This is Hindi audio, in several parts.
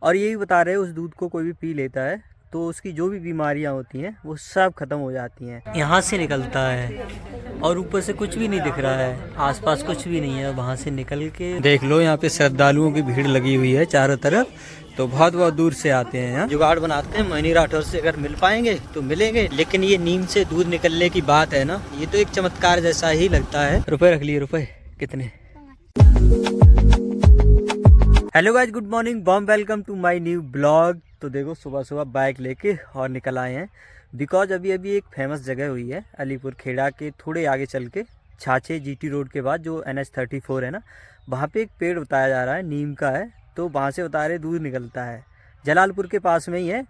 और यही बता रहे हैं उस दूध को कोई भी पी लेता है तो उसकी जो भी बीमारियां होती हैं वो सब खत्म हो जाती हैं। यहाँ से निकलता है और ऊपर से कुछ भी नहीं दिख रहा है, आसपास कुछ भी नहीं है। वहाँ से निकल के देख लो, यहाँ पे श्रद्धालुओं की भीड़ लगी हुई है चारों तरफ। तो बहुत बहुत दूर से आते हैं यहाँ, जुगाड़ बनाते हैं। मोहिनी राठौर से अगर मिल पाएंगे तो मिलेंगे, लेकिन ये नीम से दूध निकलने की बात है ना, ये तो एक चमत्कार जैसा ही लगता है। रुपए रख लिए, रुपए कितने। हेलो गाइज, गुड मॉर्निंग, बॉम welcome to my new blog. तो देखो सुबह सुबह बाइक लेके और निकल आए हैं, बिकॉज अभी एक फेमस जगह हुई है अलीपुर खेड़ा के थोड़े आगे चल के, छाछे जीटी रोड के बाद जो NH34 है ना, वहाँ पे एक पेड़ बताया जा रहा है, नीम का है। तो वहाँ से बता रहे दूध निकलता है, जलालपुर के पास में ही है।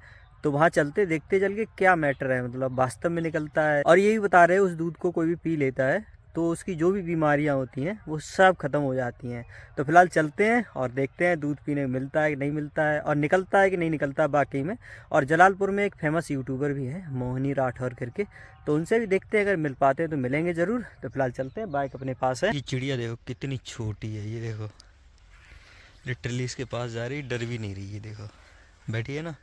तो वहाँ चलते देखते चल के क्या मैटर है, मतलब वास्तव में निकलता है। और यही बता रहे उस दूध को कोई भी पी लेता है तो उसकी जो भी बीमारियां होती हैं वो सब खत्म हो जाती हैं। तो फिलहाल चलते हैं और देखते हैं दूध पीने को मिलता है कि नहीं मिलता है, और निकलता है कि नहीं निकलता है वाकई में। और जलालपुर में एक फेमस यूट्यूबर भी है मोहिनी राठौर करके, तो उनसे भी देखते हैं, अगर मिल पाते हैं तो मिलेंगे ज़रूर। तो फिलहाल चलते हैं, बाइक अपने पास है। ये चिड़िया देखो कितनी छोटी है, ये देखो लिटरली इसके पास जा रही, डर भी नहीं रही। ये देखो बैठी है ना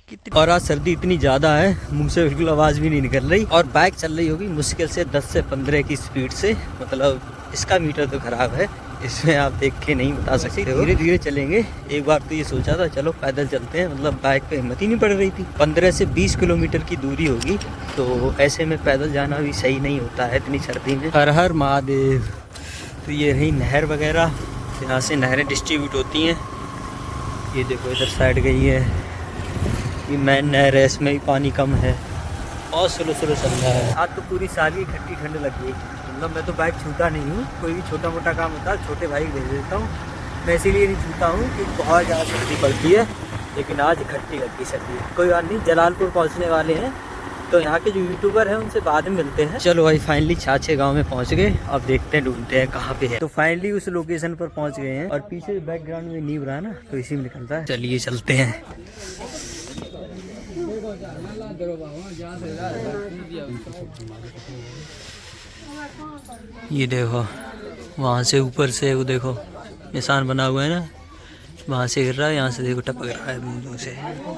कितनी। और आज सर्दी इतनी ज़्यादा है, मुंह से बिल्कुल आवाज़ भी नहीं निकल रही। और बाइक चल रही होगी मुश्किल से 10 से 15 की स्पीड से, मतलब इसका मीटर तो ख़राब है, इसमें आप देख के नहीं बता सकते हो। धीरे धीरे चलेंगे। एक बार तो ये सोचा था चलो पैदल चलते हैं, मतलब बाइक पे हिम्मत ही नहीं पड़ रही थी। 15 से 20 किलोमीटर की दूरी होगी, तो ऐसे में पैदल जाना भी सही नहीं होता है इतनी सर्दी में। हर हर महादेव। तो ये रही नहर वगैरह, यहाँ से नहरें डिस्ट्रीब्यूट होती हैं। ये देखो इधर साइड गई है, ये मेन नहर है, इसमें भी पानी कम है। बहुत स्लो स्लो चल रहा है। आज तो पूरी साल ही खट्टी ठंड लगी, मतलब मैं तो बाइक छूता नहीं हूँ। कोई भी छोटा मोटा काम होता है छोटे भाई भेज देता हूँ, मैं इसीलिए नहीं छूता हूँ क्योंकि बहुत ज़्यादा सर्दी पड़ती है। लेकिन आज खट्टी लगी सर्दी, कोई बात नहीं। जलालपुर पहुँचने वाले हैं, तो यहाँ के जो यूट्यूबर हैं उनसे बाद में मिलते हैं। चलो भाई फाइनली छाछे गांव में पहुँच गए। अब देखते हैं, ढूंढते हैं कहाँ पे है। तो फाइनली उस लोकेशन पर पहुँच गए हैं, और पीछे बैकग्राउंड में नींव रहा है ना, तो इसी में निकलता है। चलिए चलते हैं। ये देखो वहाँ से ऊपर से वो देखो निशान बना हुआ है ना, वहाँ से गिर रहा है, यहाँ से देखो टपक रहा है बूंदों से। ये देखो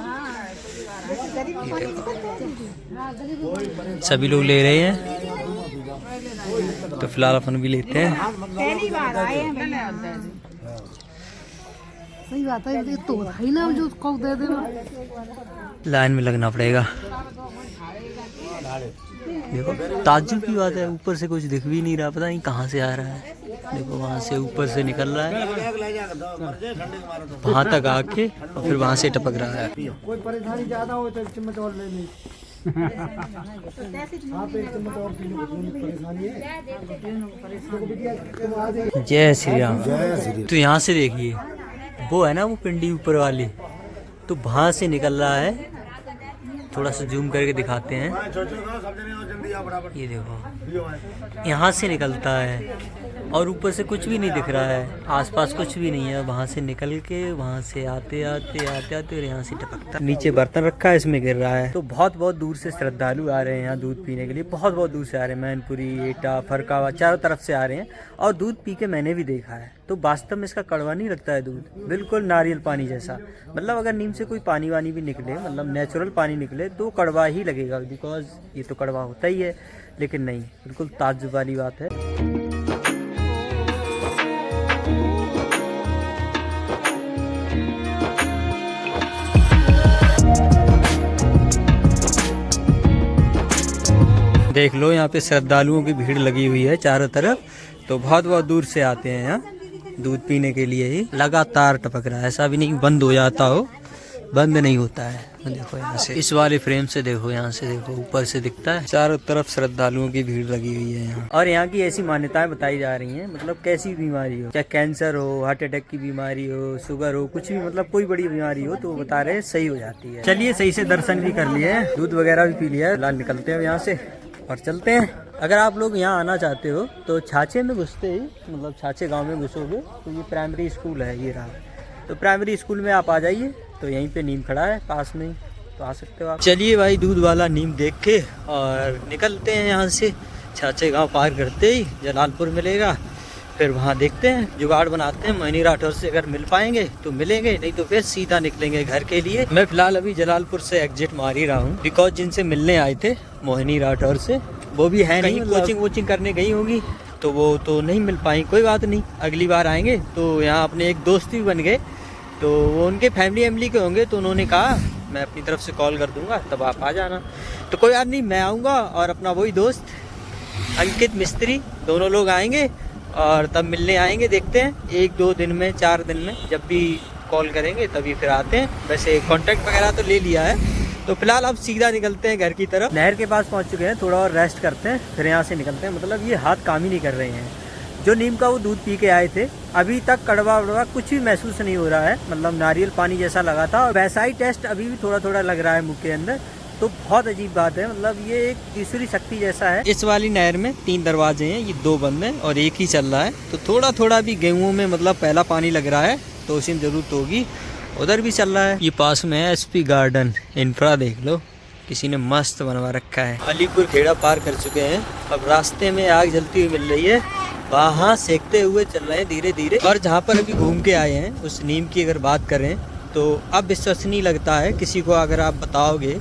सभी लोग ले रहे हैं, तो फिलहाल अपन भी लेते हैं। सही बात है, तो है ना जो उसको दे देना। लाइन में लगना पड़ेगा। देखो ताज्जुब की बात है, ऊपर से कुछ दिख भी नहीं रहा, पता नहीं कहाँ से आ रहा है। देखो वहाँ से ऊपर से निकल रहा है, वहाँ तक आके और फिर वहाँ से टपक रहा है। कोई परेशानी ज्यादा हो तो चम्मच और ले ली। जय श्री राम। तो यहाँ से देखिए वो है ना, वो पिंडी ऊपर वाली, तो वहाँ से निकल रहा है। थोड़ा सा जूम करके दिखाते हैं, ये देखो यहाँ से निकलता है और ऊपर से कुछ भी नहीं दिख रहा है, आसपास कुछ भी नहीं है। वहाँ से निकल के वहाँ से आते आते और यहाँ से टपकता। नीचे बर्तन रखा है, इसमें गिर रहा है। तो बहुत बहुत दूर से श्रद्धालु आ रहे हैं यहाँ दूध पीने के लिए, बहुत बहुत दूर से आ रहे हैं। मैनपुरी, एटा, फरकावा, चारों तरफ से आ रहे हैं। और दूध पी के मैंने भी देखा है, तो वास्तव में इसका कड़वा नहीं लगता है दूध, बिल्कुल नारियल पानी जैसा। मतलब अगर नीम से कोई पानी वानी भी निकले, मतलब नेचुरल पानी निकले, तो कड़वा ही लगेगा, बिकॉज ये तो कड़वा होता ही है। लेकिन नहीं, बिल्कुल ताज्जुब वाली बात है। देख लो यहाँ पे श्रद्धालुओं की भीड़ लगी हुई है चारों तरफ, तो बहुत बहुत दूर से आते हैं यहाँ दूध पीने के लिए ही। लगातार टपक रहा है, ऐसा भी नहीं बंद हो जाता हो, बंद नहीं होता है। देखो यहाँ से इस वाले फ्रेम से देखो, यहाँ से देखो ऊपर से दिखता है। चारों तरफ श्रद्धालुओं की भीड़ लगी हुई है यहाँ। और यहाँ की ऐसी मान्यताएं बताई जा रही हैं, मतलब कैसी बीमारी हो, चाहे कैंसर हो, हार्ट अटैक की बीमारी हो, शुगर हो, कुछ भी, मतलब कोई बड़ी बीमारी हो, तो वो बता रहे सही हो जाती है। चलिए सही से दर्शन भी कर लिए, दूध वगैरह भी पी लिया है। फिलहाल निकलते हैं यहाँ से और चलते हैं। अगर आप लोग यहाँ आना चाहते हो तो छाछे में घुसते ही, मतलब छाछे गांव में घुसोगे तो ये प्राइमरी स्कूल है, ये रहा। तो प्राइमरी स्कूल में आप आ जाइए, तो यहीं पे नीम खड़ा है पास में ही, तो आ सकते हो आप। चलिए भाई दूध वाला नीम देख के और निकलते हैं यहाँ से। छाछे गांव पार करते ही जलालपुर मिलेगा, फिर वहाँ देखते हैं, जुगाड़ बनाते हैं मोहिनी राठौर से। अगर मिल पाएंगे तो मिलेंगे, नहीं तो फिर सीधा निकलेंगे घर के लिए। मैं फिलहाल अभी जलालपुर से एग्जिट मार ही रहा हूँ, बिकॉज जिनसे मिलने आए थे मोहिनी राठौर से वो भी है नहीं, कोचिंग करने गई होगी तो वो तो नहीं मिल पाई। कोई बात नहीं, अगली बार आएंगे। तो यहाँ अपने एक दोस्त भी बन गए, तो वो उनके फैमिली के होंगे, तो उन्होंने कहा मैं अपनी तरफ से कॉल कर दूंगा, तब आप आ जाना। तो कोई बात नहीं, मैं आऊँगा और अपना वही दोस्त अंकित मिस्त्री, दोनों लोग आएंगे और तब मिलने आएंगे। देखते हैं 1-2 दिन में, 4 दिन में, जब भी कॉल करेंगे तभी फिर आते हैं। वैसे कॉन्टैक्ट वगैरह तो ले लिया है। तो फिलहाल अब सीधा निकलते हैं घर की तरफ। नहर के पास पहुंच चुके हैं, थोड़ा और रेस्ट करते हैं, फिर यहाँ से निकलते हैं। मतलब ये हाथ काम ही नहीं कर रहे हैं। जो नीम का वो दूध पी के आए थे, अभी तक कड़वा वड़वा कुछ भी महसूस नहीं हो रहा है, मतलब नारियल पानी जैसा लगा था। और वैसा ही टेस्ट अभी भी थोड़ा थोड़ा लग रहा है मुँह के अंदर। तो बहुत अजीब बात है, मतलब ये एक तीसरी शक्ति जैसा है। इस वाली नहर में 3 दरवाजे हैं, ये 2 बंद हैं और एक ही चल रहा है। तो थोड़ा थोड़ा भी गेहूँ में मतलब पहला पानी लग रहा है, तो उसी में जरूरत होगी। उधर भी चल रहा है। ये पास में है SP गार्डन, इंफ्रा देख लो, किसी ने मस्त बनवा रखा है। अलीपुर खेड़ा पार कर चुके हैं, अब रास्ते में आग जलती हुई मिल रही है, वहाँ सेकते हुए चल रहे हैं धीरे धीरे। और जहाँ पर अभी घूम के आए हैं, उस नीम की अगर बात करें तो अब विश्वसनीय लगता है। किसी को अगर आप बताओगे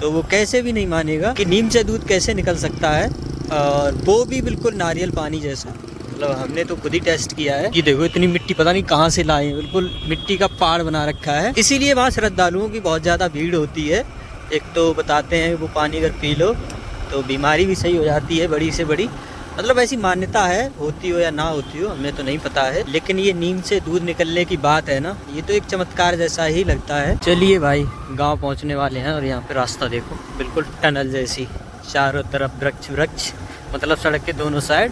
तो वो कैसे भी नहीं मानेगा कि नीम से दूध कैसे निकल सकता है, और वो भी बिल्कुल नारियल पानी जैसा। मतलब हमने तो खुद ही टेस्ट किया है। ये देखो इतनी मिट्टी पता नहीं कहाँ से लाए हैं, बिल्कुल मिट्टी का पहाड़ बना रखा है। इसीलिए वहाँ श्रद्धालुओं की बहुत ज़्यादा भीड़ होती है। एक तो बताते हैं वो पानी अगर पी लो तो बीमारी भी सही हो जाती है, बड़ी से बड़ी। मतलब ऐसी मान्यता है, होती हो या ना होती हो हमें तो नहीं पता है। लेकिन ये नीम से दूध निकलने की बात है ना, ये तो एक चमत्कार जैसा ही लगता है। चलिए भाई, गांव पहुंचने वाले हैं। और यहाँ पे रास्ता देखो, बिल्कुल टनल जैसी, चारों तरफ वृक्ष, मतलब सड़क के दोनों साइड,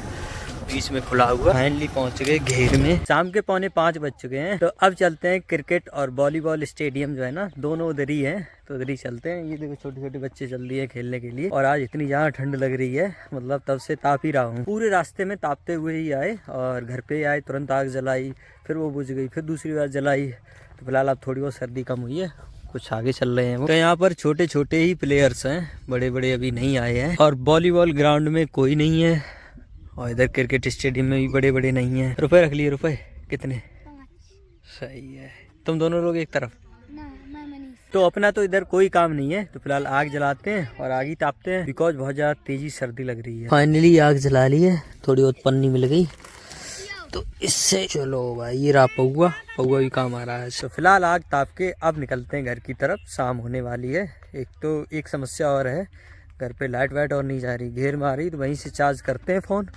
बीच में खुला हुआ। फाइनली पहुंच गए घेर में। शाम के 4:45 बज चुके हैं। तो अब चलते हैं क्रिकेट और वॉलीबॉल स्टेडियम जो है ना, दोनों उधर ही है, तो उधर ही चलते हैं। ये देखो छोटे छोटे बच्चे चल दिए खेलने के लिए। और आज इतनी ज़्यादा ठंड लग रही है, मतलब तब से ताप ही रहा हूँ। पूरे रास्ते में तापते हुए ही आए और घर पे आए, तुरंत आग जलाई, फिर वो बुझ गई, फिर दूसरी बार जलाई। तो फिलहाल अब थोड़ी बहुत सर्दी कम हुई है, कुछ आगे चल रहे हैं वो। तो यहाँ पर छोटे छोटे ही प्लेयर्स हैं, बड़े बड़े अभी नहीं आए हैं। और वॉलीबॉल ग्राउंड में कोई नहीं है, और इधर क्रिकेट स्टेडियम में भी बड़े बड़े नहीं हैं। रुपए रख लिए, रुपए कितने? 5। सही है, तुम दोनों लोग एक तरफ ना, मैं मनीष। तो अपना तो इधर कोई काम नहीं है। तो फिलहाल आग जलाते हैं और आग ही तापते हैं, बिकॉज बहुत ज़्यादा तेजी सर्दी लग रही है। फाइनली आग जला ली है, थोड़ी बहुत पन्नी मिल गई, तो इससे चलो भाई ये रहा पौआ भी काम आ रहा है। तो फिलहाल आग ताप के अब निकलते हैं घर की तरफ, शाम होने वाली है। एक तो एक समस्या और है, घर पे लाइट वाइट और नहीं जा रही, घेर में आ रही, तो वहीं से चार्ज करते हैं फ़ोन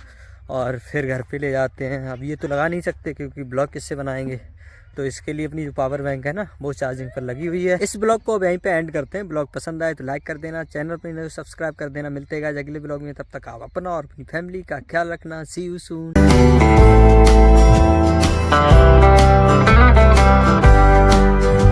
और फिर घर पे ले जाते हैं। अब ये तो लगा नहीं सकते क्योंकि ब्लॉग किससे बनाएंगे, तो इसके लिए अपनी जो पावर बैंक है ना, वो चार्जिंग पर लगी हुई है। इस ब्लॉग को अब यहीं पे एंड करते हैं। ब्लॉग पसंद आए तो लाइक कर देना, चैनल पर सब्सक्राइब कर देना। मिलते हैं अगले ब्लॉग में, तब तक आप अपना और अपनी फैमिली का ख्याल रखना। सी यू सून।